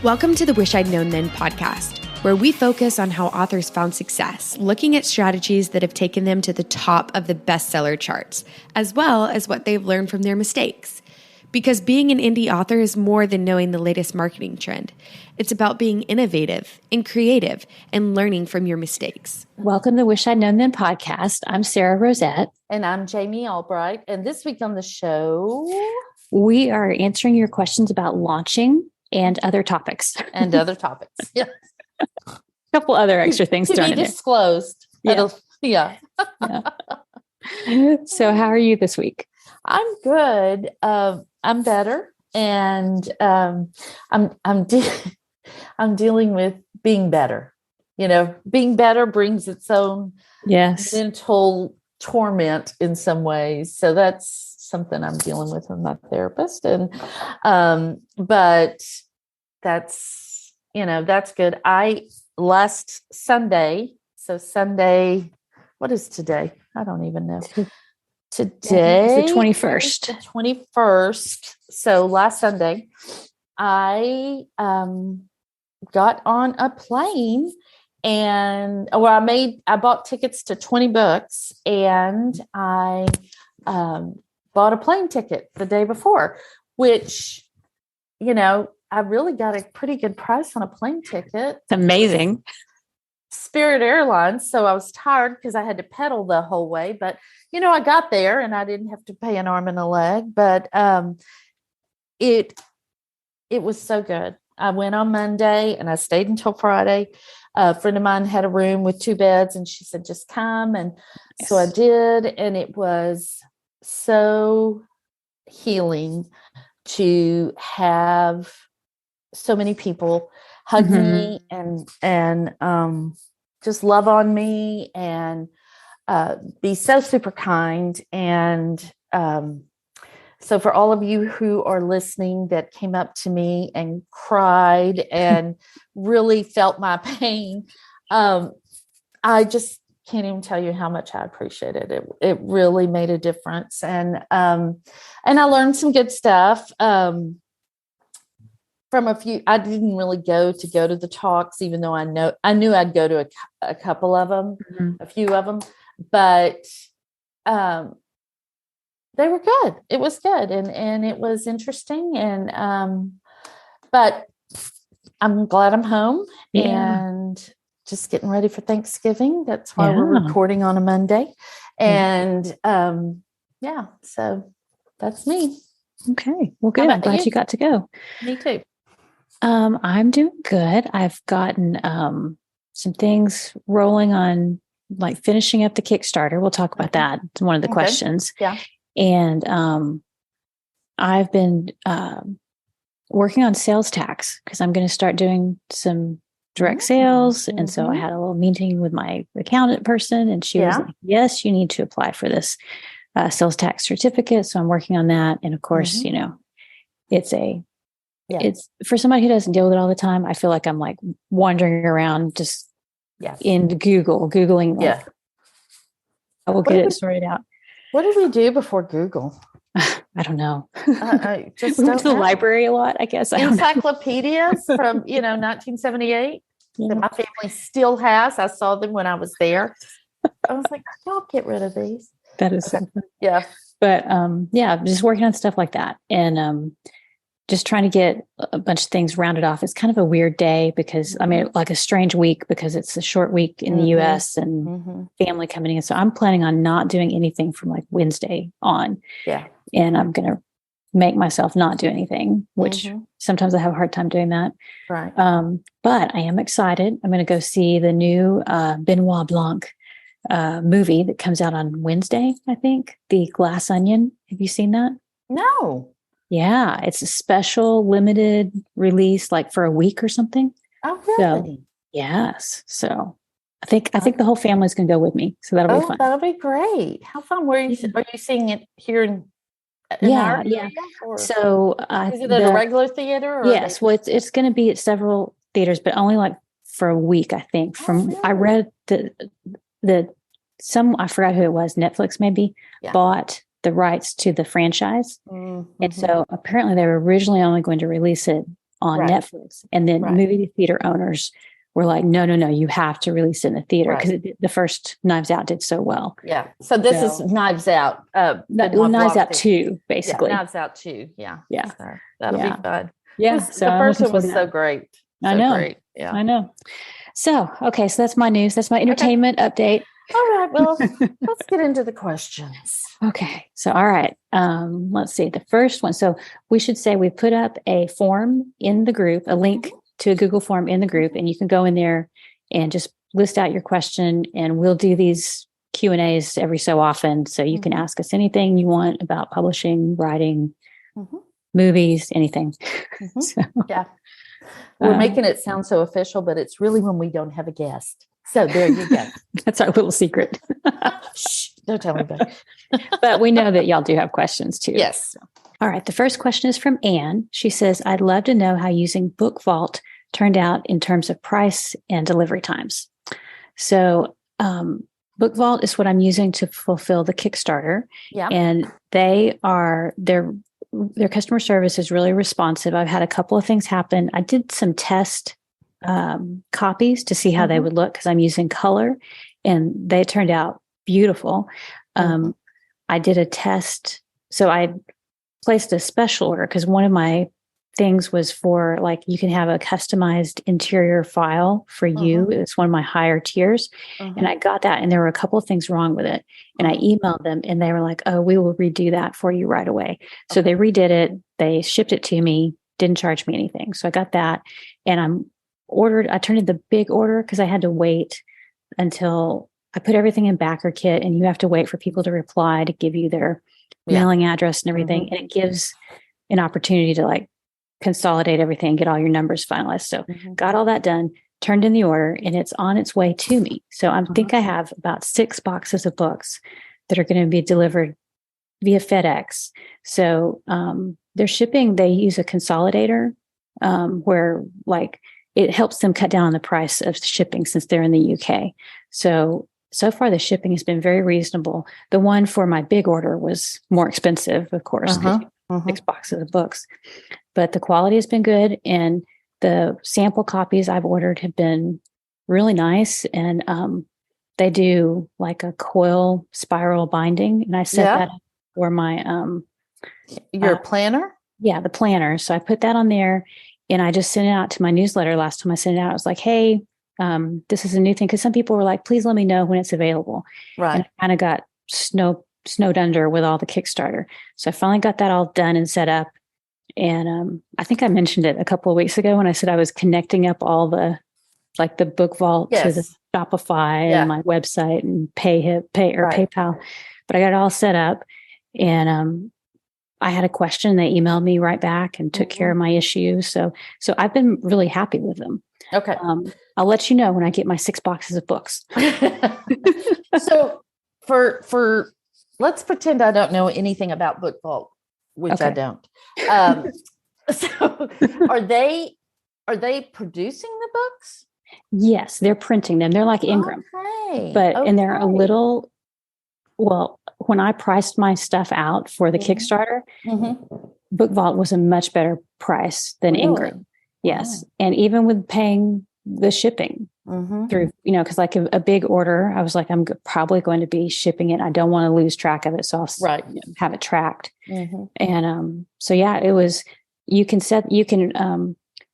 Welcome to the Wish I'd Known Then podcast, where we focus on how authors found success, looking at strategies that have taken them to the top of the bestseller charts, as well as what they've learned from their mistakes. Because being an indie author is more than knowing the latest marketing trend. It's about being innovative and creative and learning from your mistakes. Welcome to the Wish I'd Known Then podcast. I'm Sarah Rosette. And I'm Jamie Albright. And this week on the show, we are answering your questions about launching and other topics. Yeah. A couple other extra things to thrown be in disclosed. Yeah. So how are you this week? I'm good. I'm better. And I'm dealing with being better. You know, being better brings its own mental torment in some ways. So that's something I'm dealing with my therapist. And, but that's good. Last Sunday, what is today? I don't even know. Today, the 21st. The 21st. So last Sunday, I got on a plane and I bought tickets to 20 books and I bought a plane ticket the day before, which, I really got a pretty good price on a plane ticket. It's amazing. Spirit Airlines. So I was tired because I had to pedal the whole way, but I got there and I didn't have to pay an arm and a leg, but it was so good. I went on Monday and I stayed until Friday. A friend of mine had a room with 2 beds and she said, just come. And so I did. And it was so healing to have so many people hug me and just love on me and be so super kind. And so for all of you who are listening that came up to me and cried and really felt my pain, I just can't even tell you how much I appreciated it. It really made a difference. And I learned some good stuff. From a few, I didn't really go to the talks, even though I knew I'd go to a couple of them, a few of them, but they were good. It was good. And it was interesting. And, but I'm glad I'm home and just getting ready for Thanksgiving. That's why we're recording on a Monday. And, so that's me. Okay. Well, good. I'm glad you got to go. Me too. I'm doing good. I've gotten some things rolling on, like finishing up the Kickstarter. We'll talk about that. It's one of the questions. Yeah. And I've been working on sales tax because I'm going to start doing some direct sales. And so I had a little meeting with my accountant person and she was like, yes, you need to apply for this sales tax certificate. So I'm working on that. And of course, it's for somebody who doesn't deal with it all the time. I feel like I'm like wandering around just in Googling. Like, I will get it sorted out. What did we do before Google? I don't know. I just we went to the library a lot, I guess. Encyclopedias from 1978 that my family still has. I saw them when I was there. I was like, don't get rid of these. That is something. Yeah. But just working on stuff like that. And just trying to get a bunch of things rounded off. It's kind of a weird day because like a strange week because it's a short week in the US and family coming in. So I'm planning on not doing anything from like Wednesday on. Yeah. And I'm going to make myself not do anything, which sometimes I have a hard time doing that. Right. But I am excited. I'm going to go see the new Benoit Blanc movie that comes out on Wednesday, I think. The Glass Onion. Have you seen that? No. Yeah, it's a special limited release, like for a week or something. Oh, really? So, yes. So I think the whole family's going to go with me. So that'll be fun. That'll be great. How fun are you seeing it here in our area? So is it at a regular theater? Or yes. Well, it's going to be at several theaters, but only like for a week, I think. I read that I forgot who it was, Netflix maybe, bought the rights to the franchise. And so apparently they were originally only going to release it on Right. Netflix. And then Right. movie theater owners were like, no, you have to release it in the theater, because Right. the first Knives Out did so well. Yeah. So this is Knives Out. Knives Out 2, basically. Yeah, Knives Out 2. Yeah. Yeah. So that'll be fun. Yeah. The first one was so great. I know. Great. Yeah. I know. So, okay. So that's my news. That's my entertainment update. All right. Well, let's get into the questions. Okay. So, all right. Let's see. The first one. So we should say we put up a form in the group, a link to a Google form in the group, and you can go in there and just list out your question, and we'll do these Q&As every so often. So you can ask us anything you want about publishing, writing, movies, anything. So, yeah. We're making it sound so official, but it's really when we don't have a guest. So there you go. That's our little secret. Shh, don't tell anybody. But we know that y'all do have questions too. Yes. All right. The first question is from Anne. She says, I'd love to know how using Book Vault turned out in terms of price and delivery times. So Book Vault is what I'm using to fulfill the Kickstarter. Yeah. And their customer service is really responsive. I've had a couple of things happen. I did some test copies to see how they would look, because I'm using color, and they turned out beautiful. I did a test. So I placed a special order, because one of my things was for, like, you can have a customized interior file for you. It's one of my higher tiers. And I got that, and there were a couple of things wrong with it. And I emailed them, and they were like, oh, we will redo that for you right away. So they redid it. They shipped it to me, didn't charge me anything. So I got that, and I turned in the big order, because I had to wait until I put everything in backer kit, and you have to wait for people to reply to give you their mailing address and everything. And it gives an opportunity to, like, consolidate everything, get all your numbers finalized. So got all that done, turned in the order, and it's on its way to me. So I think I have about 6 boxes of books that are going to be delivered via FedEx. So their shipping, they use a consolidator where, like, it helps them cut down on the price of shipping, since they're in the UK. So far the shipping has been very reasonable. The one for my big order was more expensive, of course, 6 boxes of books, but the quality has been good. And the sample copies I've ordered have been really nice. And they do like a coil spiral binding. And I set that up for my, your planner. Yeah. The planner. So I put that on there, and I just sent it out to my newsletter. Last time I sent it out, I was like, hey, this is a new thing. Cause some people were like, please let me know when it's available. Right. And I kind of got snowed under with all the Kickstarter. So I finally got that all done and set up. And I think I mentioned it a couple of weeks ago when I said I was connecting up all the, like, the Book Vault to the Shopify and my website and PayPal. But I got it all set up, and I had a question. They emailed me right back and took care of my issues. So I've been really happy with them. Okay. I'll let you know when I get my 6 boxes of books. So for let's pretend I don't know anything about Book Vault, which I don't. So are they producing the books? Yes, they're printing them. They're like Ingram, and they're a little, well, when I priced my stuff out for the Kickstarter, Book Vault was a much better price than Ingram. Yes. And even with paying the shipping through, because like a big order, I was like, I'm probably going to be shipping it. I don't want to lose track of it. So I'll have it tracked. And so, yeah, it was, you can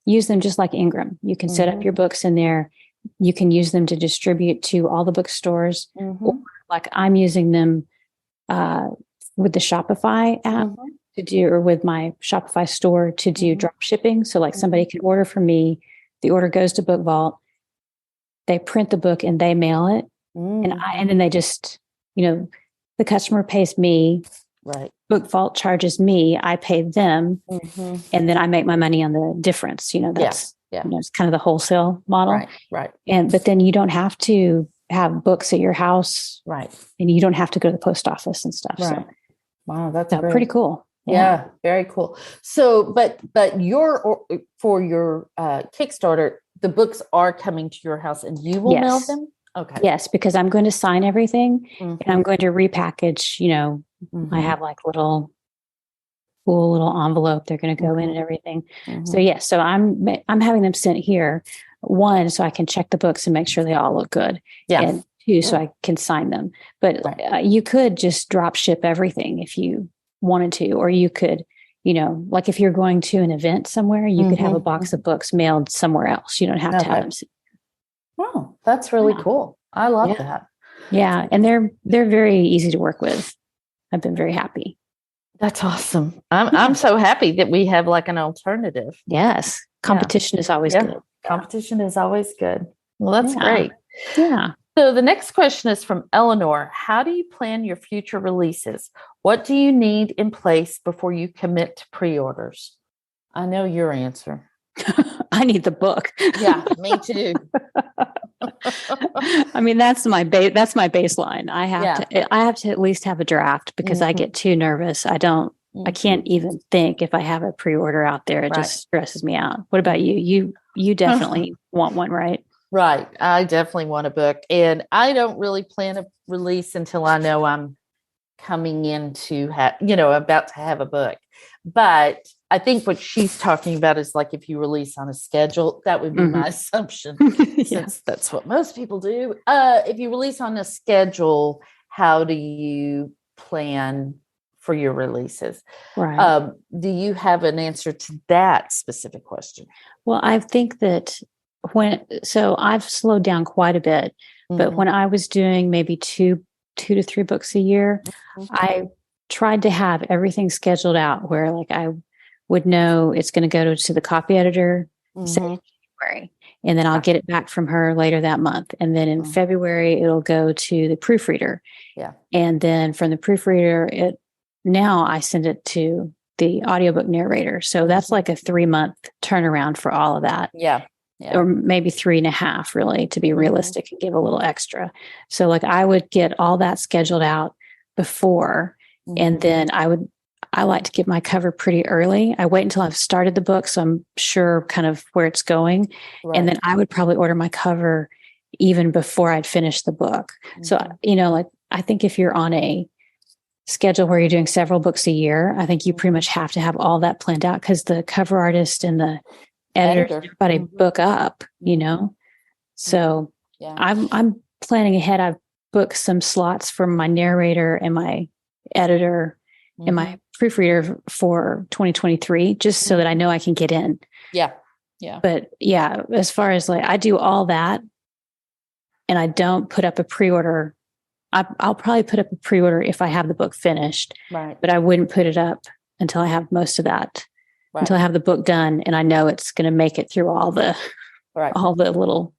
use them just like Ingram. You can set up your books in there. You can use them to distribute to all the bookstores. Or, like, I'm using them with the Shopify app to do, or with my Shopify store to do drop shipping. So, like, somebody can order from me, the order goes to Book Vault, they print the book and they mail it. And then they just, the customer pays me. Right. Book Vault charges me, I pay them, and then I make my money on the difference. That's it's kind of the wholesale model. Right. But then you don't have to have books at your house. Right. And you don't have to go to the post office and stuff. Right. So, wow, that's pretty cool. Yeah, very cool. So, but for your Kickstarter, the books are coming to your house and you will mail them? Okay. Yes, because I'm going to sign everything and I'm going to repackage, I have like little cool little envelope they're going to go in and everything. So yes, so I'm having them sent here. One, so I can check the books and make sure they all look good. Yeah. And two, so I can sign them. But you could just drop ship everything if you wanted to, or you could, like if you're going to an event somewhere, you could have a box of books mailed somewhere else. You don't have to have them. Oh, that's really cool. I love that. Yeah. And they're very easy to work with. I've been very happy. That's awesome. I'm so happy that we have like an alternative. Yes. Competition is always good. Competition is always good. Well, that's great. Yeah. So the next question is from Eleanor. How do you plan your future releases? What do you need in place before you commit to pre-orders? I know your answer. I need the book. Yeah, me too. I mean, that's my baseline. I have to at least have a draft because I get too nervous. I can't even think if I have a pre-order out there. It just stresses me out. What about you? You definitely want one, right? Right. I definitely want a book, and I don't really plan a release until I know I'm coming into about to have a book. But I think what she's talking about is like if you release on a schedule, that would be my assumption, since that's what most people do. If you release on a schedule, how do you plan for your releases? Right. Do you have an answer to that specific question? Well, I think that I've slowed down quite a bit, but when I was doing maybe two to three books a year, I tried to have everything scheduled out where like I would know it's going to go to the copy editor say in January, and then I'll get it back from her later that month. And then in February, it'll go to the proofreader. Yeah. And then from the proofreader, now I send it to the audiobook narrator. So that's like a 3-month turnaround for all of that. Yeah. Or maybe 3.5 really, to be realistic and give a little extra. So like I would get all that scheduled out before, and then I like to get my cover pretty early. I wait until I've started the book, so I'm sure kind of where it's going. Right. And then I would probably order my cover even before I'd finished the book. So, like I think if you're on a schedule where you're doing several books a year, I think you pretty much have to have all that planned out, because the cover artist and the editor, everybody book up, So I'm planning ahead. I've booked some slots for my narrator and my editor and my proofreader for 2023, just so that I know I can get in. Yeah. Yeah. But as far as like, I do all that and I don't put up a pre-order. I'll probably put up a pre-order if I have the book finished, right? But I wouldn't put it up until I have most of that. Right. Until I have the book done and I know it's going to make it through all the little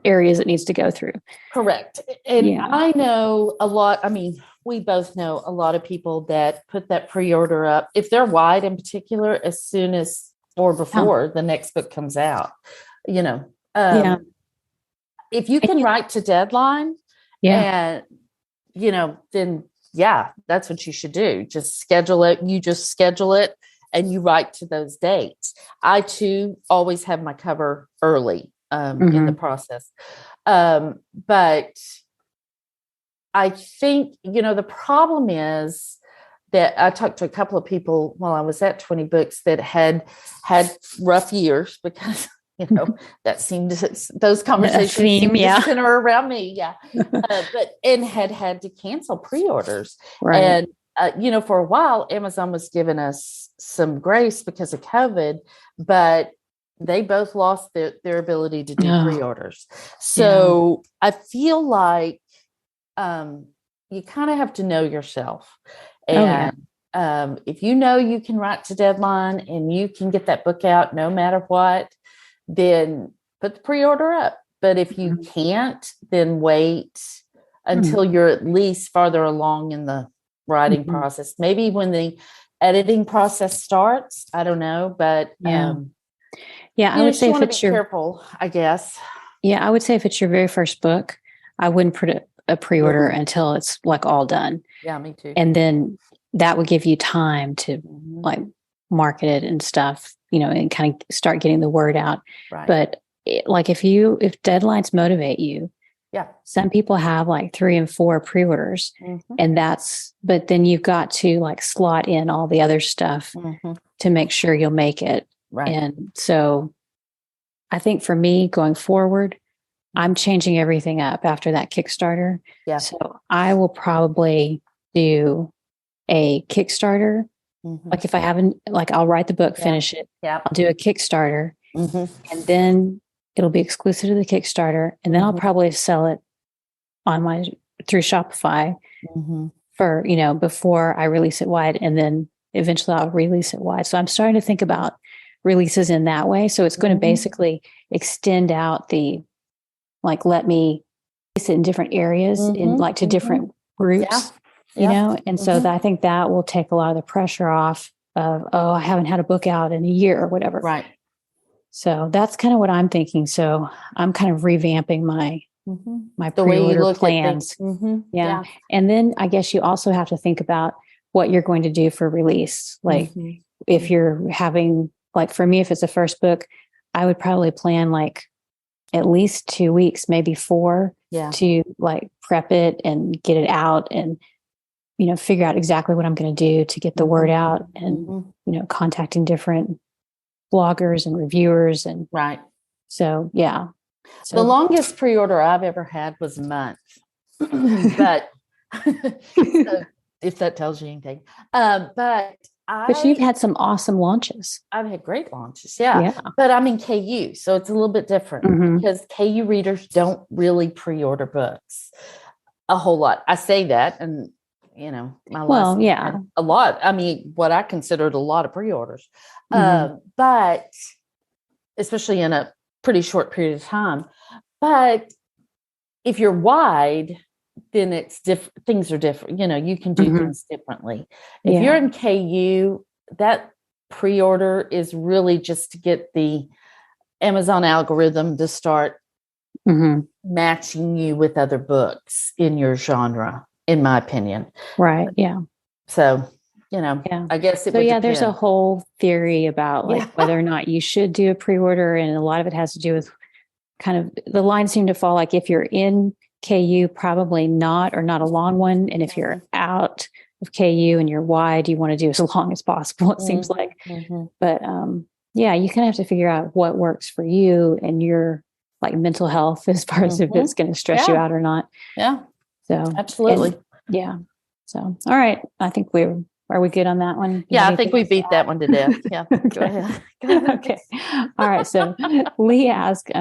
areas it needs to go through. Correct. And I know a lot. I mean, we both know a lot of people that put that pre-order up, if they're wide in particular, as soon as or before the next book comes out. If you can write to deadline, and then that's what you should do. Just schedule it. You just schedule it. And you write to those dates. I too always have my cover early in the process. But I think, the problem is that I talked to a couple of people while I was at 20 Books that had rough years because, that seemed those conversations seemed to center around me. Yeah. And had to cancel pre-orders. Right. And for a while, Amazon was giving us some grace because of COVID, but they both lost their ability to do pre-orders. So I feel like you kind of have to know yourself. And if you know you can write to deadline and you can get that book out no matter what, then put the pre-order up. But if you can't, then wait until you're at least farther along in the writing process. Maybe when the editing process starts, I don't know, but I would say if it's careful, I guess. Yeah, I would say if it's your very first book, I wouldn't put a pre-order until it's like all done. Yeah, me too. And then that would give you time to like market it and stuff, and kind of start getting the word out. Right. But if deadlines motivate you, Yeah. Some people have like 3 and 4 pre-orders, but then you've got to like slot in all the other stuff to make sure you'll make it. Right. And so I think for me going forward, I'm changing everything up after that Kickstarter. Yeah. So I will probably do a Kickstarter. Like if I haven't, like I'll write the book, finish it. Yeah. I'll do a Kickstarter and then it'll be exclusive to the Kickstarter. And then I'll probably sell it on through Shopify for, before I release it wide. And then eventually I'll release it wide. So I'm starting to think about releases in that way. So it's going to basically extend out let me release it in different areas in like to different groups, and so I think that will take a lot of the pressure off of, I haven't had a book out in a year or whatever. Right. So that's kind of what I'm thinking. So I'm kind of revamping my the way you pre-order look plans. Yeah. And then I guess you also have to think about what you're going to do for release. Like if you're having, like for me, if it's a first book, I would probably plan like at least 2 weeks, maybe 4 to like prep it and get it out and, figure out exactly what I'm going to do to get the word out and, contacting different bloggers and reviewers. And so, yeah. So the longest pre-order I've ever had was a month, but so, if that tells you anything, but you've had some awesome launches. I've had great launches. Yeah. But I'm in KU, so it's a little bit different because KU readers don't really pre-order books a whole lot. I say that, and my last a lot. I mean, what I considered a lot of pre-orders, but especially in a pretty short period of time. But if you're wide, then it's different. Things are different. You can do things differently. If you're in KU, that pre-order is really just to get the Amazon algorithm to start matching you with other books in your genre, in my opinion. Right. Yeah. So, I guess it would depend. There's a whole theory about whether or not you should do a pre-order. And a lot of it has to do with kind of the lines seem to fall like if you're in KU, probably not, or not a long one. And if you're out of KU and you're wide, you want to do as long as possible, it seems like. But you kind of have to figure out what works for you and your like mental health as far as if it's going to stress you out or not. Yeah. So absolutely. So, all right. I think are we good on that one? I think we beat that one to death. Yeah. Go ahead. Okay. All right. So Lee asked,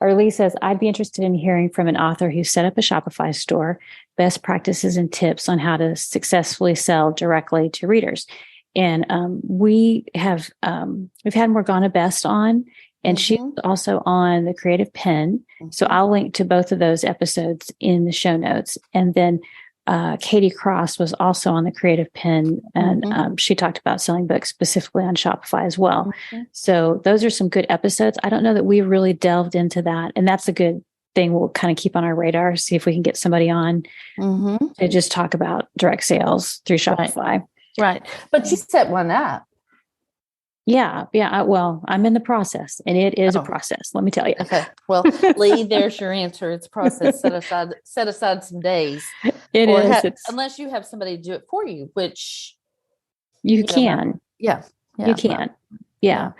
or Lee says, I'd be interested in hearing from an author who set up a Shopify store, best practices and tips on how to successfully sell directly to readers. And we've had Morgana Best on, and she's also on the Creative Penn. So I'll link to both of those episodes in the show notes. And then Katie Cross was also on the Creative Penn, and she talked about selling books specifically on Shopify as well. So those are some good episodes. I don't know that we really delved into that, and that's a good thing. We'll kind of keep on our radar, see if we can get somebody on to just talk about direct sales through Shopify. Right. But you set one up. Yeah. Well, I'm in the process, and it is a process. Let me tell you. Okay. Well, Lee, there's your answer. It's a process. Set aside some days. It is. Unless you have somebody to do it for you, which you can. Yeah. You can. Yeah.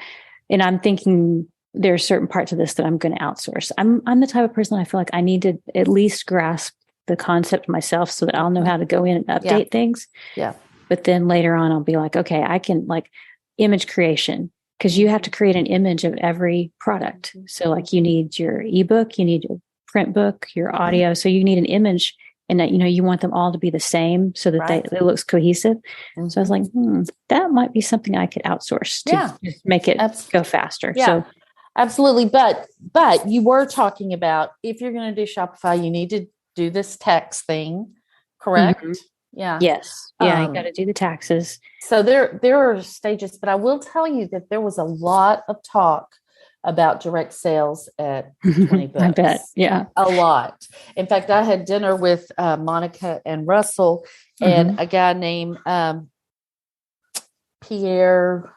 And I'm thinking there are certain parts of this that I'm going to outsource. I'm the type of person I feel like I need to at least grasp the concept myself so that I'll know how to go in and update things. Yeah. But then later on, I'll be like, okay, I can like image creation, because you have to create an image of every product. So like you need your ebook, you need your print book, your audio. So you need an image, and that, you want them all to be the same so that it looks cohesive. So I was like, that might be something I could outsource to just make it go faster. Yeah. So absolutely. But you were talking about, if you're going to do Shopify, you need to do this tax thing, correct? Yeah. Yes. Yeah. You got to do the taxes. So there are stages, but I will tell you that there was a lot of talk about direct sales at 20 Books. I bet. Yeah. A lot. In fact, I had dinner with Monica and Russell and a guy named Pierre.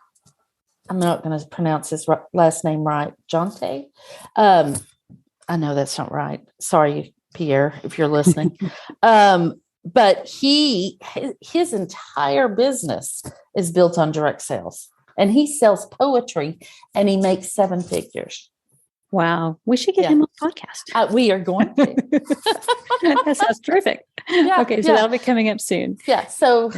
I'm not going to pronounce his last name right. Jonte. I know that's not right. Sorry, Pierre, if you're listening. But his entire business is built on direct sales, and he sells poetry and he makes 7 figures. Wow. We should get him on the podcast. We are going to. That sounds terrific. Yeah, okay. So that'll be coming up soon. Yeah. So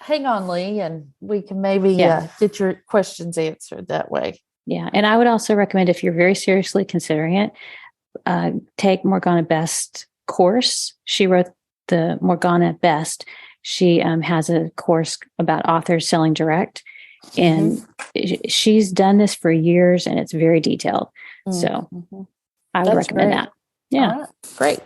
hang on, Lee, and we can maybe get your questions answered that way. Yeah. And I would also recommend, if you're very seriously considering it, take Morgana Best's course. She wrote the Morgana Best. She has a course about authors selling direct. And she's done this for years, and it's very detailed. So I would recommend that. Yeah. Right. Great.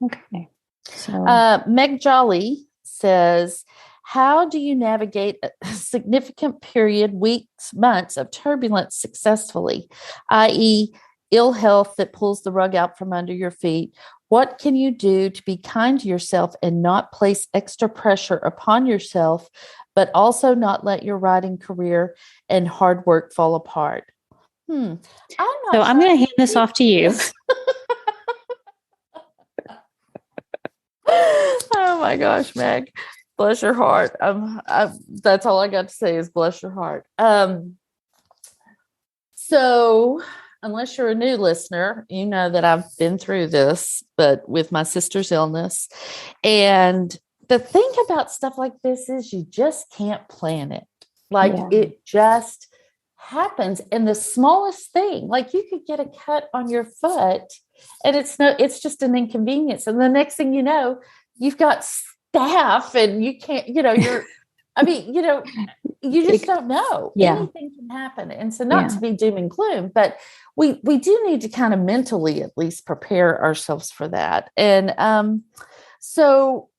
Okay. So Meg Jolly says, how do you navigate a significant period, weeks, months of turbulence successfully, i.e., ill health that pulls the rug out from under your feet? What can you do to be kind to yourself and not place extra pressure upon yourself, but also not let your writing career and hard work fall apart? I'm going to hand this off to you. Oh my gosh, Meg, bless your heart. That's all I got to say is bless your heart. So unless you're a new listener, you know that I've been through this, but with my sister's illness. And the thing about stuff like this is you just can't plan it. It just happens. And the smallest thing, like you could get a cut on your foot and it's just an inconvenience. And the next thing you know, you've got staph and you can't, you just don't know. Anything can happen. And so not to be doom and gloom, but we do need to kind of mentally at least prepare ourselves for that. And so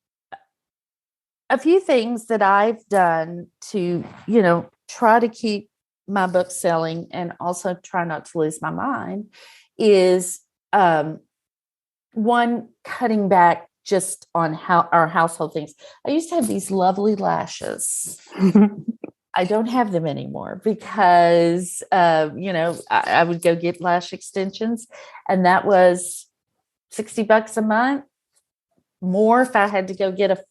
a few things that I've done to, try to keep my book selling and also try not to lose my mind is one, cutting back just on our household things. I used to have these lovely lashes. I don't have them anymore because, I would go get lash extensions, and that was $60 a month. More if I had to go get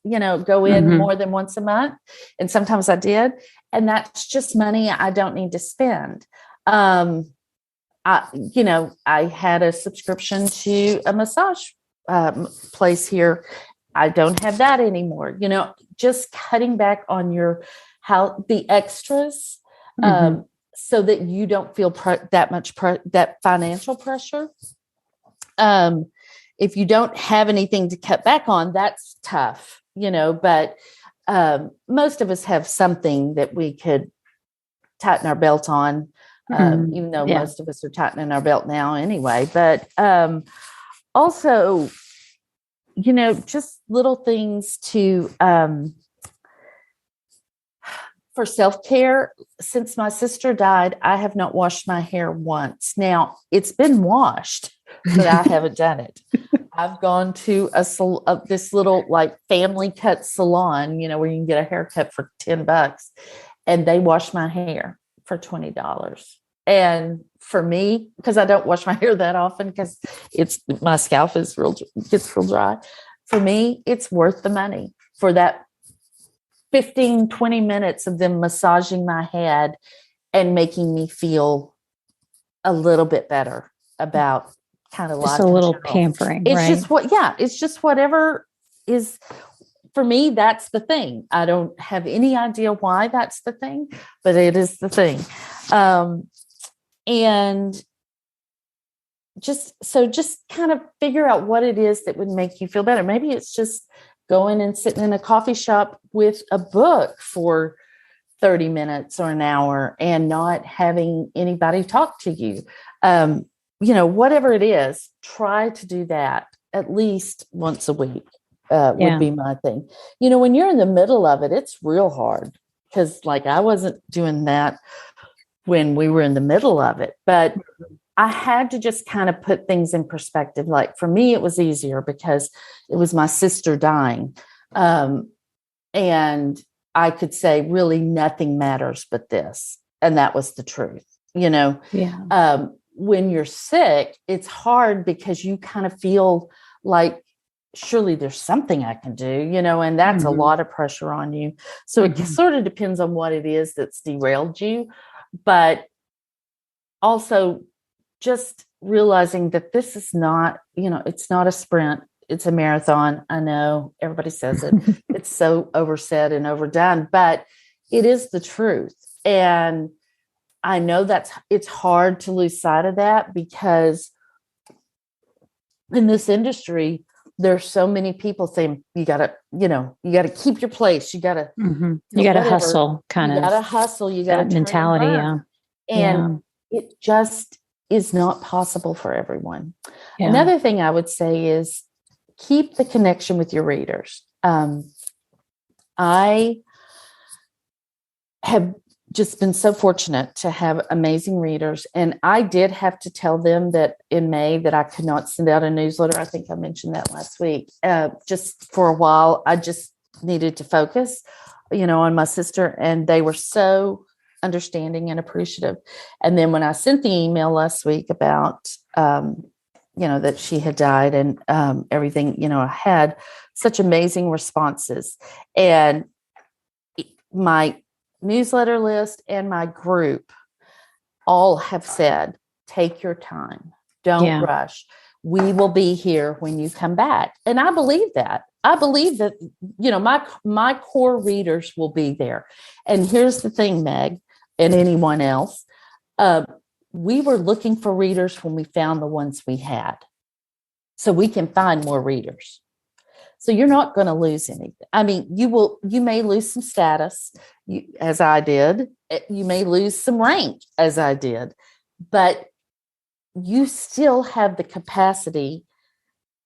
go in more than once a month. And sometimes I did. And that's just money I don't need to spend. I had a subscription to a massage place here. I don't have that anymore. Just cutting back on the extras so that you don't feel that financial pressure. If you don't have anything to cut back on, that's tough, but most of us have something that we could tighten our belt on, even though most of us are tightening our belt now anyway. But also, just little things for self-care. Since my sister died, I have not washed my hair once. Now, it's been washed, but I haven't done it. I've gone to this little family cut salon, where you can get a haircut for $10, and they wash my hair for $20. And for me, because I don't wash my hair that often because my scalp gets real dry. For me, it's worth the money for that 15, 20 minutes of them massaging my head and making me feel a little bit better about kind of just a little pampering. It's just whatever is for me. That's the thing. I don't have any idea why that's the thing, but it is the thing. And just kind of figure out what it is that would make you feel better. Maybe it's just going and sitting in a coffee shop with a book for 30 minutes or an hour and not having anybody talk to you. Whatever it is, try to do that at least once a week would be my thing. When you're in the middle of it, it's real hard because I wasn't doing that when we were in the middle of it, but I had to just kind of put things in perspective. For me, it was easier because it was my sister dying. And I could say really nothing matters but this. And that was the truth, when you're sick, it's hard because you kind of feel like, surely there's something I can do, and that's a lot of pressure on you. So it sort of depends on what it is that's derailed you, but also just realizing that this is not, it's not a sprint, it's a marathon. I know everybody says it, it's so oversaid and overdone, but it is the truth. And I know it's hard to lose sight of that, because in this industry, there's so many people saying you gotta keep your place. You gotta, you gotta hustle, you gotta hustle. You gotta that mentality. Yeah. And it just is not possible for everyone. Yeah. Another thing I would say is keep the connection with your readers. I have just been so fortunate to have amazing readers. And I did have to tell them that in May that I could not send out a newsletter. I think I mentioned that last week. Just for a while, I just needed to focus, on my sister. And they were so understanding and appreciative. And then when I sent the email last week about, that she had died and everything, I had such amazing responses. And my newsletter list and my group all have said, take your time. Don't rush. We will be here when you come back. And I believe that. I believe that, my core readers will be there. And here's the thing, Meg, and anyone else, we were looking for readers when we found the ones we had. So we can find more readers. So you're not going to lose anything. I mean, you may lose some status, as I did. You may lose some rank, as I did, but you still have the capacity.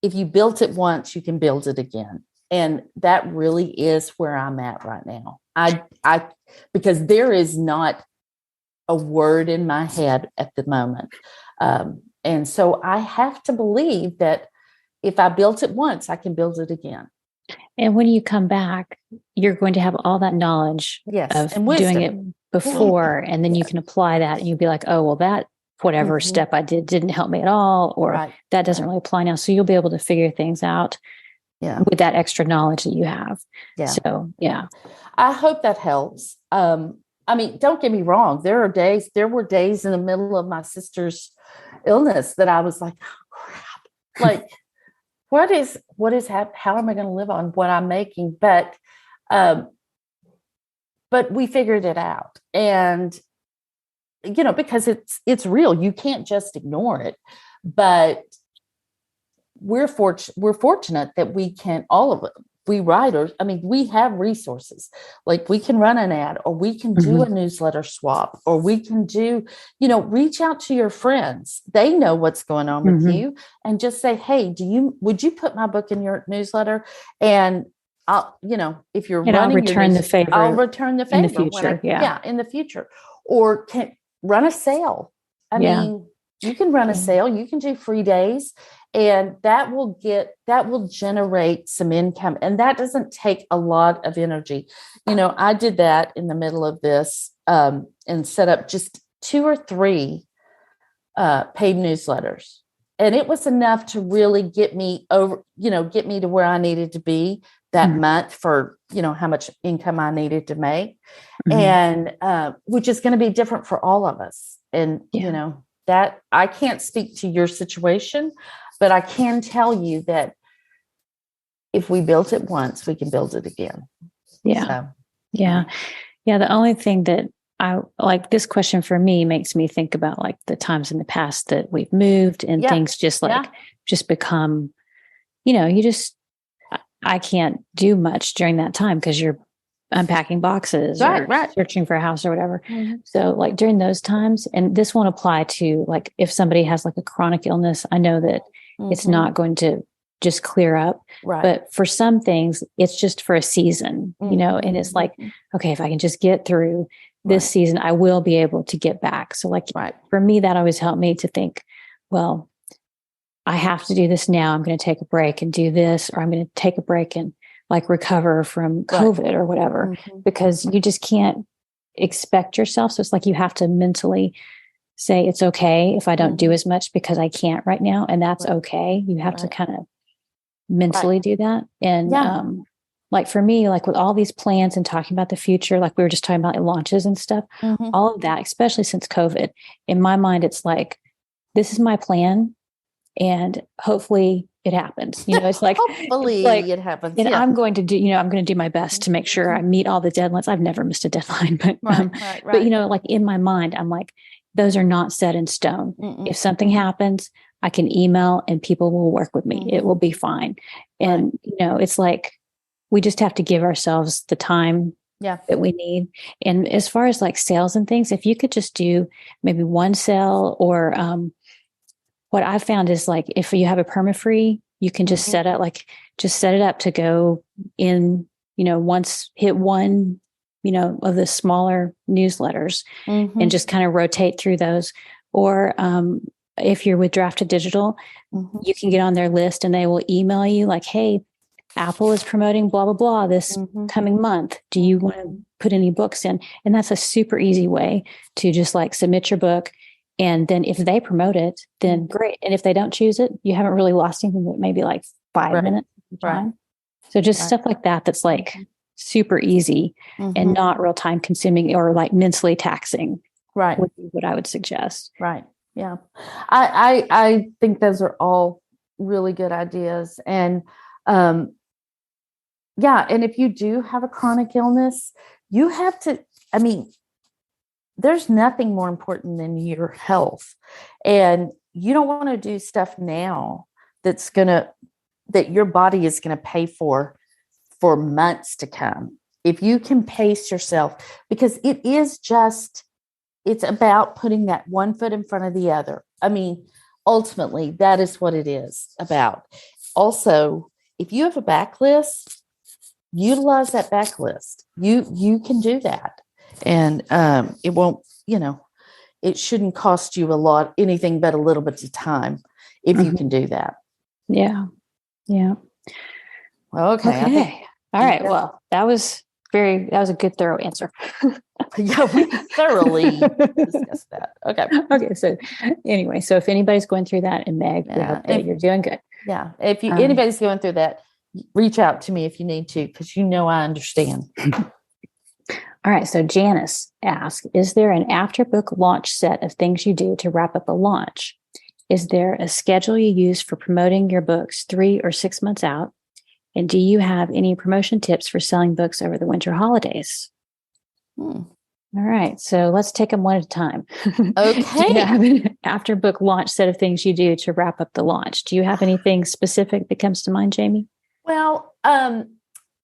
If you built it once, you can build it again. And that really is where I'm at right now. Because there is not a word in my head at the moment. And so I have to believe that if I built it once, I can build it again. And when you come back, you're going to have all that knowledge of doing it before, and then you can apply that and you'll be like, oh, well, that whatever step I did didn't help me at all, or that doesn't really apply now. So you'll be able to figure things out with that extra knowledge that you have. Yeah. So, I hope that helps. I mean, don't get me wrong. There were days in the middle of my sister's illness that I was like, oh, crap. Like, what is happening? How am I going to live on what I'm making? But we figured it out. And, because it's real, you can't just ignore it. But we're fortunate that we can, all of it. We writers, I mean, we have resources. Like, we can run an ad, or we can do a newsletter swap, or we can do, reach out to your friends. They know what's going on with you, and just say, hey, would you put my book in your newsletter? And I'll, if you're running, I'll return the favor. I'll return the favor in the future. In the future, or can run a sale. I mean, you can run a sale, you can do free days, and that will generate some income. And that doesn't take a lot of energy. I did that in the middle of this, and set up just 2 or 3 paid newsletters. And it was enough to really get me to where I needed to be that month for, how much income I needed to make. And which is going to be different for all of us. And, that I can't speak to your situation, but I can tell you that if we built it once, we can build it again. Yeah. The only thing that I like, this question for me makes me think about like the times in the past that we've moved and things just become, I can't do much during that time because you're unpacking boxes or searching for a house or whatever. So like during those times, and this won't apply to like, if somebody has like a chronic illness, I know that it's not going to just clear up, but for some things it's just for a season, and it's like, okay, if I can just get through this season, I will be able to get back. So like, for me, that always helped me to think, well, I have to do this now. I'm going to take a break and do this, or I'm going to take a break and like recover from COVID or whatever, because you just can't expect yourself. So it's like, you have to mentally say, it's okay if I don't do as much because I can't right now. And that's okay. You have to kind of mentally do that. And like for me, like with all these plans and talking about the future, like we were just talking about launches and stuff, all of that, especially since COVID, in my mind, it's like, this is my plan and hopefully it happens. It's like, hopefully it happens. And I'm going to do, I'm going to do my best to make sure I meet all the deadlines. I've never missed a deadline, but, but like in my mind, I'm like, those are not set in stone. If something happens, I can email and people will work with me. It will be fine. And, it's like, we just have to give ourselves the time that we need. And as far as like sales and things, if you could just do maybe one sale or what I've found is like, if you have a perma-free, you can just set it up to go in, once hit one, of the smaller newsletters and just kind of rotate through those. Or if you're with Drafted Digital, you can get on their list and they will email you like, hey, Apple is promoting blah, blah, blah this coming month. Do you want to put any books in? And that's a super easy way to just like submit your book. And then if they promote it, then great. And if they don't choose it, you haven't really lost anything, but maybe like 5 minutes of time. So just stuff like that, that's like super easy and not real time consuming or like mentally taxing. Right. Would be what I would suggest. Right. Yeah. I think those are all really good ideas. And, and if you do have a chronic illness, you have to, there's nothing more important than your health. And you don't want to do stuff now that your body is going to pay for months to come. If you can pace yourself, because it's about putting that one foot in front of the other. Ultimately, that is what it is about. Also, if you have a backlist, utilize that backlist. You can do that. And it won't, it shouldn't cost you anything but a little bit of time if you can do that. Yeah. Yeah. Okay. All right. Well, that was a good thorough answer. Yeah, we thoroughly discussed that. Okay. Okay. So anyway, so if anybody's going through that, and Meg, we hope that you're doing good. Yeah. If anybody's going through that, reach out to me if you need to, because I understand. All right. So Janice asks, is there an after book launch set of things you do to wrap up a launch? Is there a schedule you use for promoting your books 3 or 6 months out? And do you have any promotion tips for selling books over the winter holidays? All right. So let's take them one at a time. Okay. Do you have an after book launch set of things you do to wrap up the launch? Do you have anything specific that comes to mind, Jamie? Well,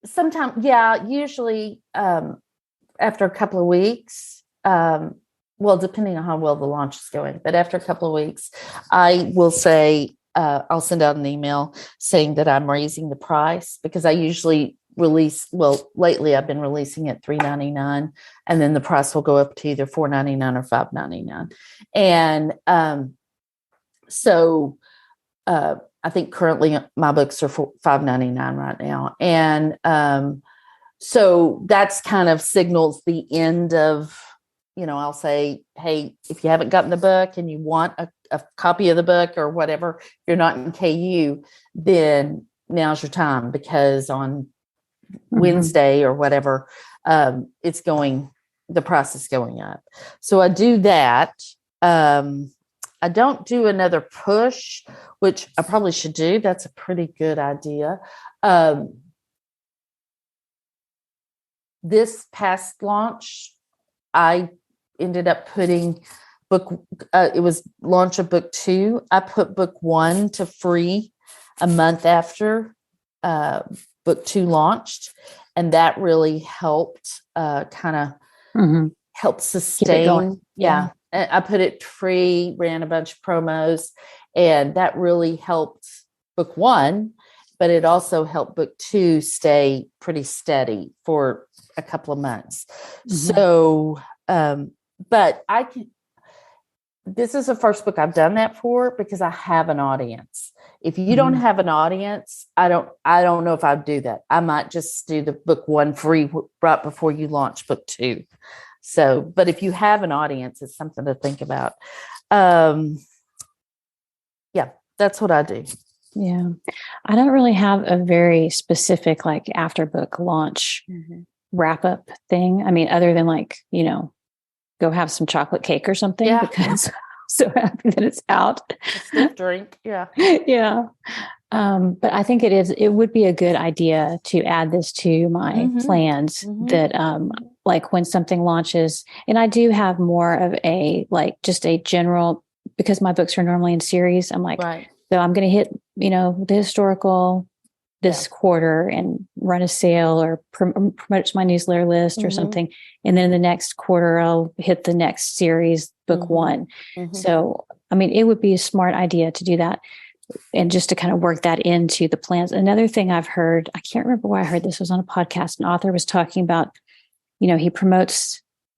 sometimes, usually after a couple of weeks, depending on how well the launch is going, but after a couple of weeks, I will say, I'll send out an email saying that I'm raising the price, because I usually lately I've been releasing at $3.99, and then the price will go up to either $4.99 or $5.99. And so I think currently my books are for $5.99 right now. And so that's kind of signals the end of, I'll say, hey, if you haven't gotten the book and you want a copy of the book or whatever, if you're not in KU, then now's your time, because on Wednesday or whatever, the price is going up. So I do that. I don't do another push, which I probably should do. That's a pretty good idea. This past launch, I ended up putting it was launch of book 2. I put book 1 to free a month after book 2 launched. And that really helped help sustain. Yeah. I put it free, ran a bunch of promos, and that really helped book 1, but it also helped book 2 stay pretty steady for a couple of months. So, but this is the first book I've done that for, because I have an audience. If you don't have an audience, I don't know if I'd do that. I might just do the book 1 free right before you launch book 2. So, but if you have an audience, it's something to think about. Yeah, that's what I do. Yeah. I don't really have a very specific like after book launch wrap up thing. I mean, other than like, go have some chocolate cake or something because I'm so happy that it's out. A stiff drink. Yeah. Yeah. But I think it would be a good idea to add this to my plans that, like when something launches, and I do have more of a, like just a general, because my books are normally in series. I'm like, so I'm going to hit, the historical this quarter and run a sale or promote it to my newsletter list or something. And then the next quarter, I'll hit the next series, book one. So, I mean, it would be a smart idea to do that. And just to kind of work that into the plans. Another thing I've heard, I can't remember where I heard this, was on a podcast. An author was talking about,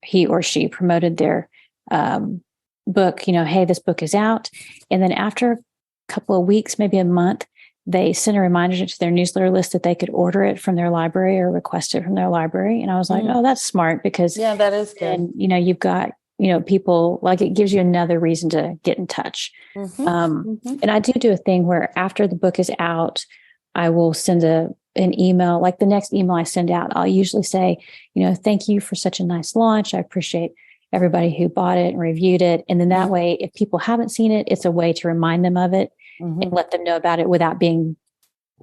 he or she promoted their book, hey, this book is out. And then after a couple of weeks, maybe a month, they sent a reminder to their newsletter list that they could order it from their library or request it from their library. And I was like, oh, that's smart because that is good. And, you've got, people, like it gives you another reason to get in touch. And I do a thing where after the book is out, I will send an email, like the next email I send out, I'll usually say, thank you for such a nice launch. I appreciate everybody who bought it and reviewed it. And then that way, if people haven't seen it, it's a way to remind them of it and let them know about it without being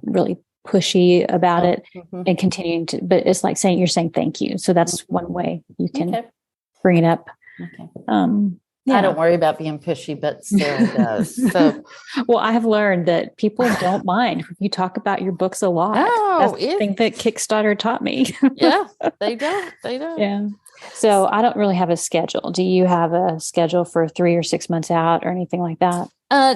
really pushy about it and continuing to, but it's like you're saying thank you. So that's one way you can bring it up. Okay. I don't worry about being pushy, but Sarah does. So, well, I have learned that people don't mind if you talk about your books a lot. That's the thing that Kickstarter taught me. They don't. Yeah. So I don't really have a schedule. Do you have a schedule for 3 or 6 months out or anything like that?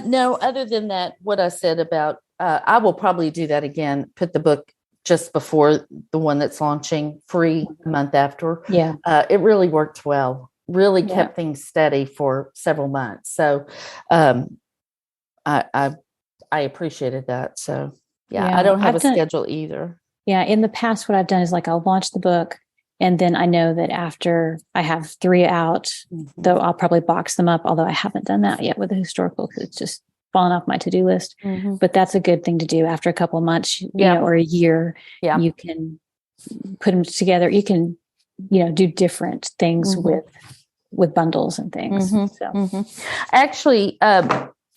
No, other than that, what I said about, I will probably do that again, put the book just before the one that's launching free a month after. Yeah. It really worked well. Really kept things steady for several months. So I appreciated that. So I don't have a schedule either. Yeah. In the past, what I've done is like I'll launch the book and then I know that after I have 3 out, though I'll probably box them up, although I haven't done that yet with the historical because it's just fallen off my to-do list. But that's a good thing to do after a couple of months, or a year. You can put them together. You can, do different things with bundles and things. Actually,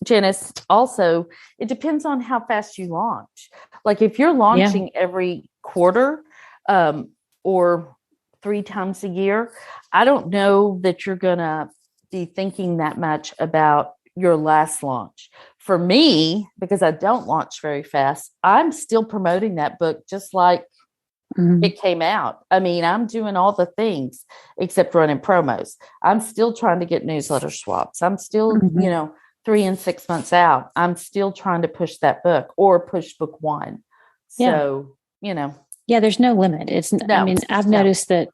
Janice, also, it depends on how fast you launch. Like if you're launching every quarter or 3 times a year, I don't know that you're going to be thinking that much about your last launch. For me, because I don't launch very fast, I'm still promoting that book just like it came out. I mean, I'm doing all the things except running promos. I'm still trying to get newsletter swaps. I'm still, 3 and 6 months out. I'm still trying to push that book or push book one. So, there's no limit. I've noticed that,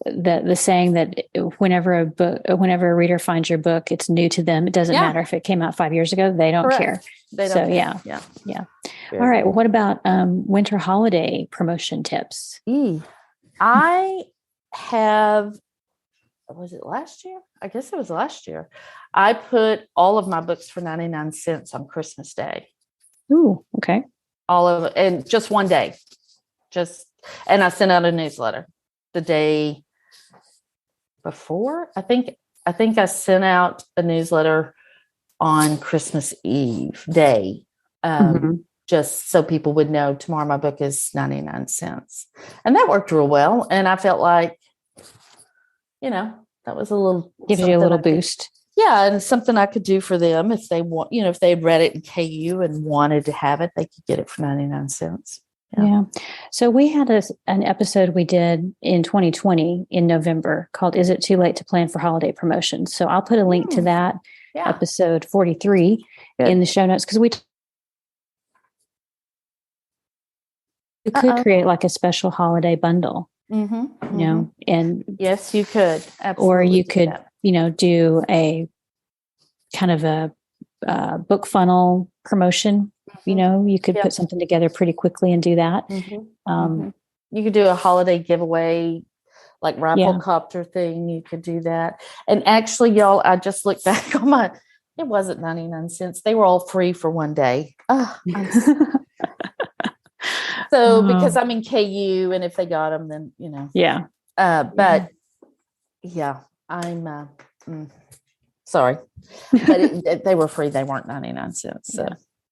the saying that whenever a reader finds your book, it's new to them. It doesn't matter if it came out 5 years ago, they don't care. They don't care. Yeah. All right. Well, what about winter holiday promotion tips? I have, was it last year? I guess it was last year. I put all of my books for 99 cents on Christmas Day. Ooh, okay. All of it, and just one day. And I sent out a newsletter the day before. I think I sent out a newsletter on Christmas Eve day. Just so people would know tomorrow my book is 99 cents. And that worked real well. And I felt like, that was a little... Gives you a little boost. And something I could do for them if they want, if they had read it in KU and wanted to have it, they could get it for 99 cents. Yeah. So we had an episode we did in 2020 in November called Is It Too Late to Plan for Holiday Promotions? So I'll put a link to that episode 43 in the show notes because we could create like a special holiday bundle, and yes, you could. Absolutely. Or you could, do a kind of a book funnel promotion. You could put something together pretty quickly and do that. You could do a holiday giveaway, like raffle copter thing. You could do that. And actually, y'all, I just looked back on It wasn't 99 cents. They were all free for one day. So because I'm in KU, and if they got them, then, Yeah. But yeah, I'm sorry, but they were free. They weren't 99 cents. So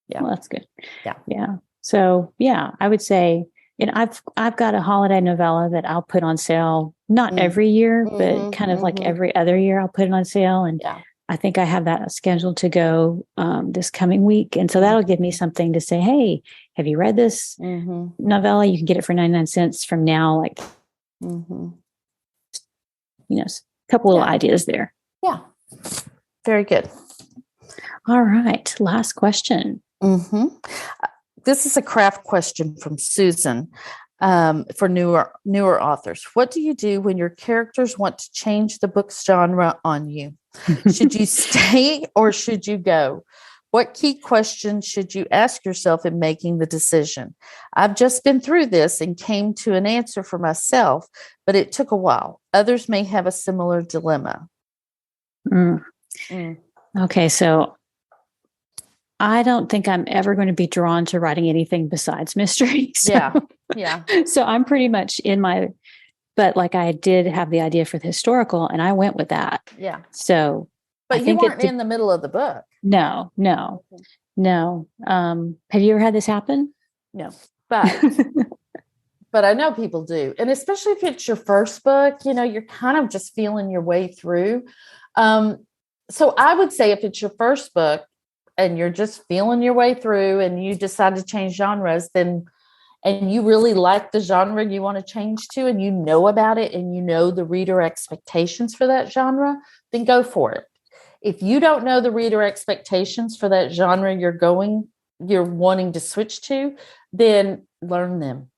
yeah. Well, that's good. Yeah. Yeah. So I would say, and I've got a holiday novella that I'll put on sale, not every year, but kind of like every other year I'll put it on sale. And I think I have that scheduled to go this coming week. And so that'll give me something to say, hey, have you read this novella? You can get it for 99 cents from now. Like, a couple little ideas there. Yeah. Very good. All right. Last question. This is a craft question from Susan for newer authors. What do you do when your characters want to change the book's genre on you? Should you stay or should you go? What key questions should you ask yourself in making the decision? I've just been through this and came to an answer for myself, but it took a while. Others may have a similar dilemma. Okay, so I don't think I'm ever going to be drawn to writing anything besides mystery. So, So I'm pretty much but like I did have the idea for the historical and I went with that. Yeah. So, but you weren't in the middle of the book. No. Have you ever had this happen? No, but I know people do. And especially if it's your first book, you're kind of just feeling your way through. So I would say if it's your first book and you're just feeling your way through and you decide to change genres, then, and you really like the genre you want to change to, and you know about it, and you know the reader expectations for that genre, then go for it. If you don't know the reader expectations for that genre you're wanting to switch to, then learn them,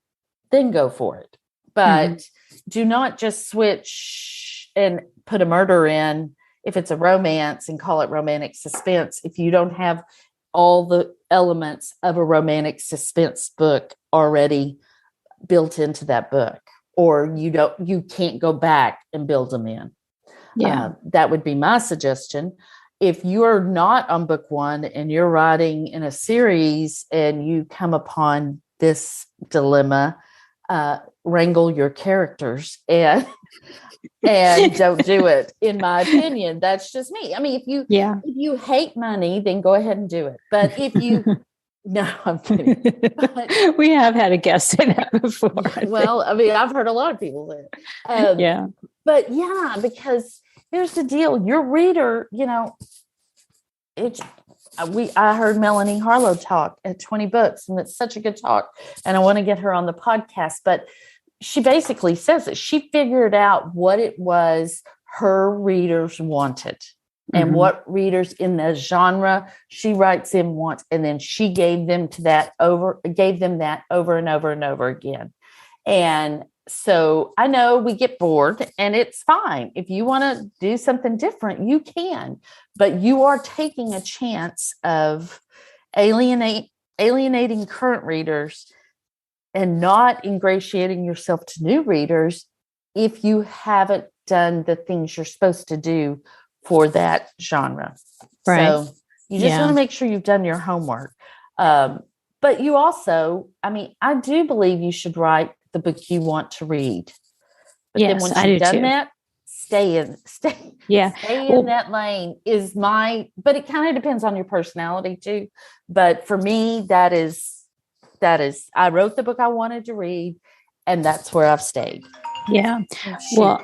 then go for it. But do not just switch and put a murder in if it's a romance and call it romantic suspense, if you don't have all the elements of a romantic suspense book already built into that book, or you can't go back and build them in. That would be my suggestion. If you are not on book one and you're writing in a series and you come upon this dilemma, wrangle your characters and don't do it. In my opinion, that's just me. I mean, if you hate money, then go ahead and do it. But if you, no, I'm kidding. But, we have had a guest say that before. Well, I mean, I've heard a lot of people say it. But because here's the deal. Your reader, I heard Melanie Harlow talk at 20 Books, and it's such a good talk. And I want to get her on the podcast, but she basically says that she figured out what it was her readers wanted and what readers in the genre she writes in want. And then she gave them that over and over and over again. And so I know we get bored, and it's fine. If you want to do something different, you can, but you are taking a chance of alienating current readers and not ingratiating yourself to new readers if you haven't done the things you're supposed to do for that genre. Right. So you just want to make sure you've done your homework. But you also, I do believe you should write the book you want to read. But then once you've done that, stay in that lane but it kind of depends on your personality too. But for me, that is, I wrote the book I wanted to read, and that's where I've stayed. Yeah. Well,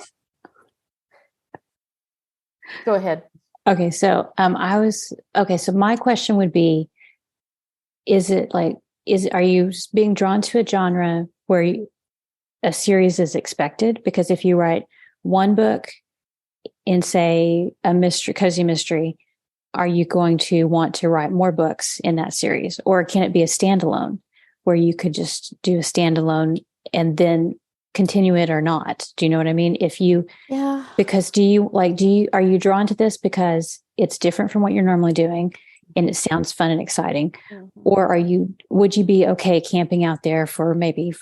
go ahead. Okay. So, so my question would be, are you being drawn to a genre where a series is expected? Because if you write one book in, say, a cozy mystery, are you going to want to write more books in that series? Or can it be a standalone where you could just do a standalone and then continue it or not? Do you know what I mean? Because are you drawn to this because it's different from what you're normally doing and it sounds fun and exciting? Or would you be okay camping out there for maybe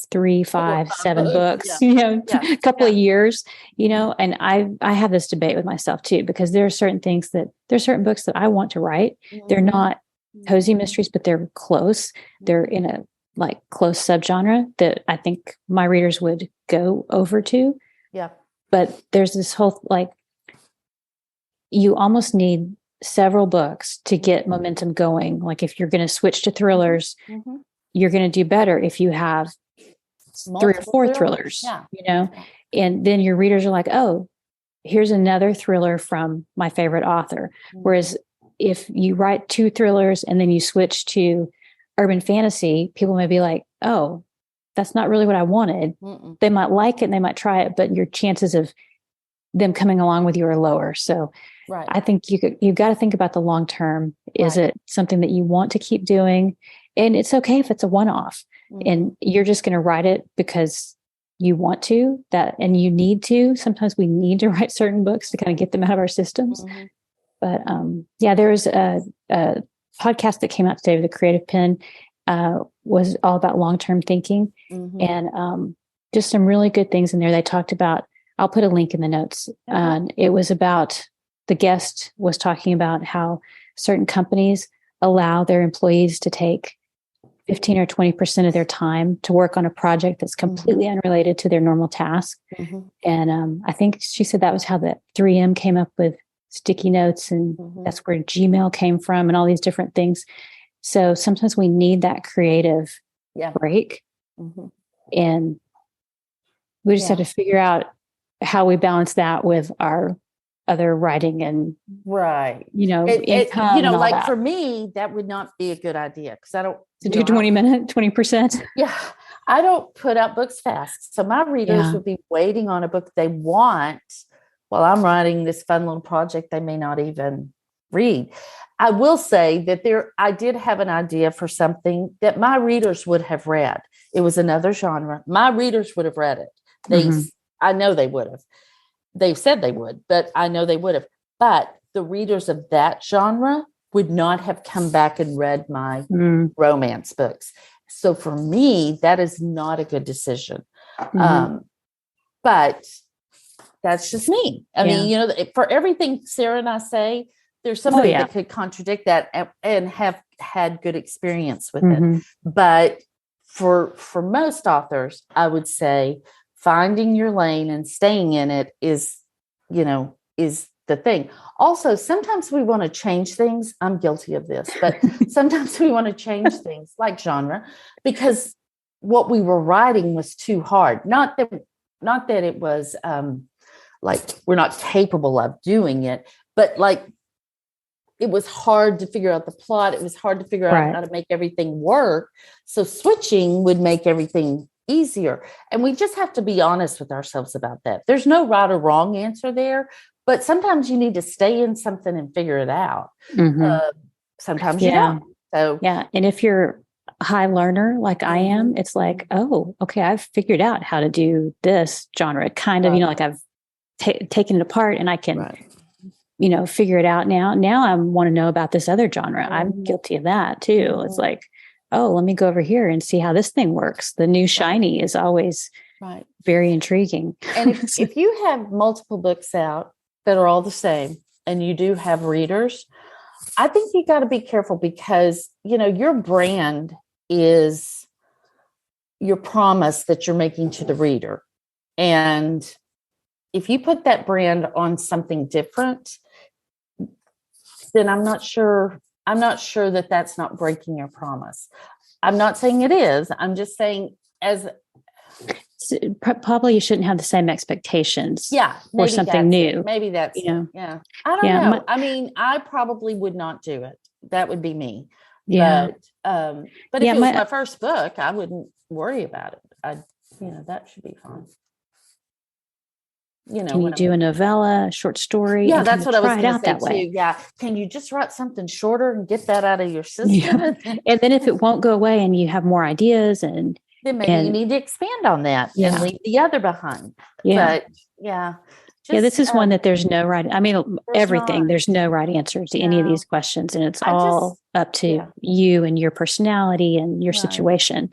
3, 5, 7 books, Yeah. a couple of years, and I have this debate with myself too, because there are certain books that I want to write. They're not cozy mysteries, but they're close. They're in a close subgenre that I think my readers would go over to. Yeah. But there's this whole, you almost need several books to get momentum going. Like if you're going to switch to thrillers, you're going to do better if you have multiple 3 or 4 thrillers, and then your readers are like, oh, here's another thriller from my favorite author. Whereas if you write 2 thrillers and then you switch to urban fantasy, people may be like, oh, that's not really what I wanted. They might like it and they might try it, but your chances of them coming along with you are lower. So I think you've got to think about the long term. Is it something that you want to keep doing? And it's okay if it's a one-off and you're just going to write it because you want to, and you need to. Sometimes we need to write certain books to kind of get them out of our systems. But there was a podcast that came out today with the Creative Penn, was all about long-term thinking and just some really good things in there. They talked about, I'll put a link in the notes. It was about, the guest was talking about how certain companies allow their employees to take 15 or 20% of their time to work on a project that's completely unrelated to their normal task. And I think she said that was how the 3M came up with sticky notes, and that's where Gmail came from and all these different things. So sometimes we need that creative break. And we just have to figure out how we balance that with our other writing and income. Like for me, that would not be a good idea because I don't do 20%. Yeah. I don't put out books fast. So my readers would be waiting on a book they want while I'm writing this fun little project they may not even read. I will say that I did have an idea for something that my readers would have read. It was another genre. My readers would have read it. I know they would have. They've said they would, but I know they would have. But the readers of that genre would not have come back and read my romance books. So for me, that is not a good decision. But that's just me. I mean, for everything Sarah and I say, there's somebody that could contradict that and have had good experience with it. But for most authors, I would say finding your lane and staying in it is the thing. Also, sometimes we want to change things. I'm guilty of this, but sometimes we want to change things like genre because what we were writing was too hard. Not that it was we're not capable of doing it, but it was hard to figure out the plot. It was hard to figure out how to make everything work. So switching would make everything easier. And we just have to be honest with ourselves about that. There's no right or wrong answer there, but sometimes you need to stay in something and figure it out. Sometimes you don't. So and if you're a high learner like I am, it's like, oh, okay, I've figured out how to do this genre. Kind of, I've taken it apart and I can, figure it out now. Now I want to know about this other genre. I'm guilty of that too. It's like, oh, let me go over here and see how this thing works. The new shiny is always very intriguing. And if you have multiple books out that are all the same and you do have readers, I think you got to be careful because, your brand is your promise that you're making to the reader. And if you put that brand on something different, then I'm not sure that that's not breaking your promise. I'm not saying it is. I'm just saying probably you shouldn't have the same expectations. For something new. Maybe that's I don't know. I mean, I probably would not do it. That would be me. But if it was my first book, I wouldn't worry about it. That should be fine. Can you do a novella, a short story? Yeah, that's what I was going to say too. Yeah. Can you just write something shorter and get that out of your system? Yeah. And then if it won't go away and you have more ideas then maybe you need to expand on that and leave the other behind. But this is one that there's no right. I mean, everything, there's no right answer to any of these questions. And it's all up to you and your personality and your situation.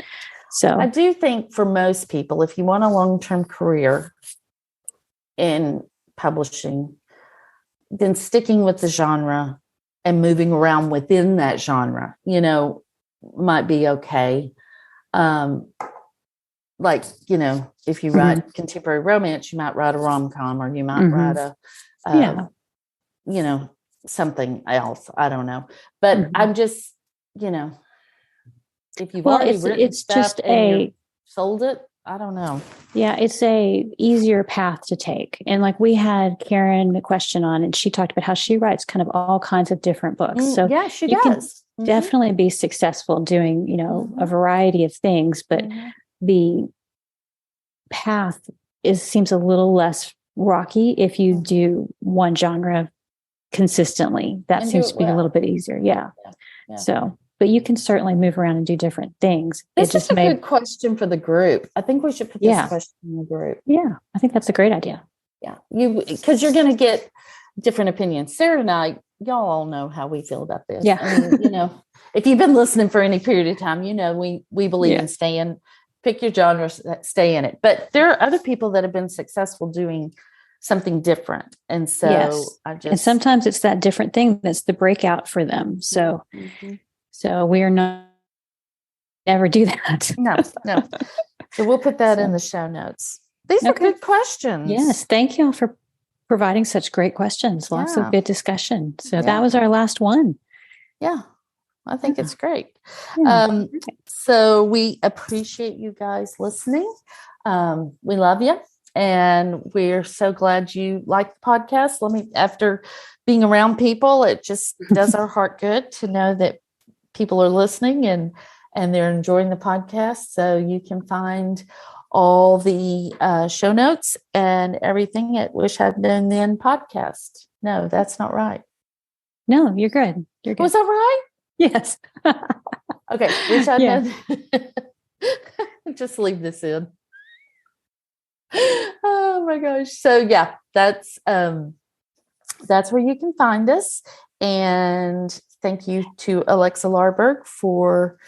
So I do think for most people, if you want a long-term career in publishing, then sticking with the genre and moving around within that genre, might be okay. Like, if you write contemporary romance, you might write a rom-com, or you might write something else. I don't know. But I'm just, if you've already written it's stuff just and you sold it, I don't know. Yeah, it's a easier path to take. And like we had Karen a question on, and she talked about how she writes kind of all kinds of different books. So yeah, she you does. can definitely be successful doing, a variety of things, but the path seems a little less rocky if you do one genre consistently. That And seems to be a little bit easier. Yeah. So, but you can certainly move around and do different things. This is a good question for the group. I think we should put this question in the group. Yeah, I think that's a great idea. Yeah, because you're going to get different opinions. Sarah and I, y'all all know how we feel about this. Yeah. I mean, if you've been listening for any period of time, we believe in pick your genre, stay in it. But there are other people that have been successful doing something different. And so and sometimes it's that different thing that's the breakout for them. So, so we're not never do that. No. So we'll put that in the show notes. These are good questions. Yes. Thank you all for providing such great questions. Lots of good discussion. So that was our last one. Yeah. I think it's great. Yeah. So we appreciate you guys listening. We love you. And we're so glad you like the podcast. After being around people, it just does our heart good to know that people are listening and they're enjoying the podcast. So you can find all the show notes and everything at Wish I'd Known Then podcast. No, that's not right. No, you're good. You're good. Was that right? Yes. Okay. Wish I'd known. Just leave this in. Oh my gosh. So yeah, that's where you can find us. And thank you to Alexa Larberg for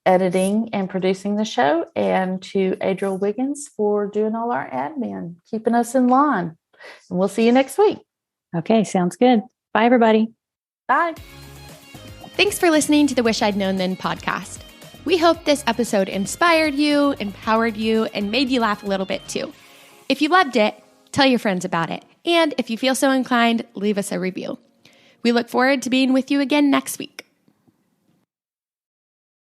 editing and producing the show, and to Adriel Wiggins for doing all our admin, keeping us in line. And we'll see you next week. Okay, sounds good. Bye, everybody. Bye. Thanks for listening to the Wish I'd Known Then podcast. We hope this episode inspired you, empowered you, and made you laugh a little bit too. If you loved it, tell your friends about it. And if you feel so inclined, leave us a review. We look forward to being with you again next week.